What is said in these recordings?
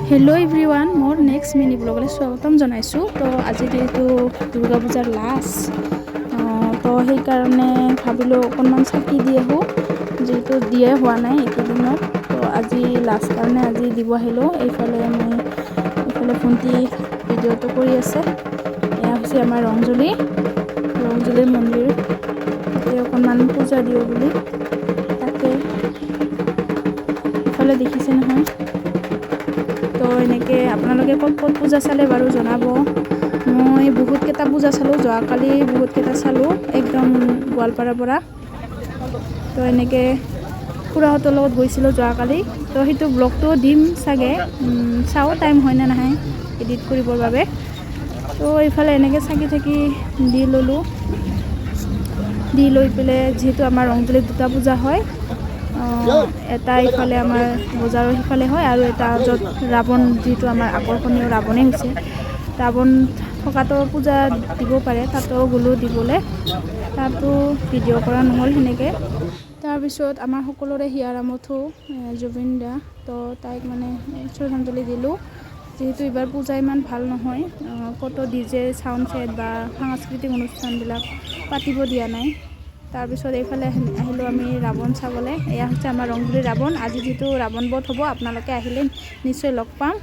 hello everyone मोर next mini ब्लॉगले स्वागतम जनाइছো तो আজি যেহেতু दुर्गा पूजार लास्ट तो সেই কাৰণে ভাবিলো অকনমান চাকি দি আহো যেহেতু দিয়ে হোৱা নাই একেদিনত তো আজি লাষ্ট কাৰণে আজি দিব আহিলো এইফালে ফোনটি ভিডিওটো কৰি আছে এয়া হৈছে আমাৰ ৰংজুলিৰ মন্দিৰ তাতে অকনমান পূজা দিও বুলি তাকে এইফালে দেখিছে নহয় তো এনেকে আপোনালোকে ক'ত পূজা চালে বাৰু জনাব মই বহুত কেইটা পূজা চালো যোৱাকালি বহুত কেইটা চালো একদম গোৱালপাৰাৰ পৰা তো এনেকে খুৰাহঁতৰ লগত গৈছিলো যোৱাকালি তো সেইটো ব্লগটো দিম চাগে চাও টাইম হয় না নহয় এডিট কৰিবৰ বাবে তো এইফালে এনেকে চাকি থাকি দি লৈ পেলে যেহেতু আমাৰ ৰংজুলিত দুটা পূজা হয় এটা ইফালে আমাৰ বজাৰৰ সিফালে হয় আৰু এটা য'ত ৰাৱণ যেটো আমাৰ আকৰ্ষণীয় ৰাৱণে হৈছে ৰাৱণ থকাটো পূজা দিব পাৰে তাতো গলো দিবলে তাতো ভিডিও কৰা নহল হেনেকে তাৰ পিছত আমাৰ সকলোৰে হিয়াৰামথু জুবিন দা তো তাইক মানে শ্ৰদ্ধাঞ্জলি দিলো যেহেতু এবাৰ পূজা ইমান ভাল নহয় কত ডিজে সাউন্ড সেট বা সাংস্কৃতিক অনুষ্ঠানবিলাক পাতিব দিয়া নাই তাৰ পিছত এইফালে আহিলো আমি ৰাৱণ চাবলে এয়া হৈছে আমাৰ ৰংজুলিৰ ৰাৱণ আজি যেটো ৰাৱণ বধ হ'ব আপোনালোকে আহিলে নিশ্চয় লগ পাম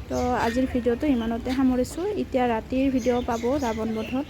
তো আজিৰ ভিডিওটো ইমানতে সামৰিছো এতিয়া ৰাতিৰ ভিডিও পাব ৰাৱণ বধত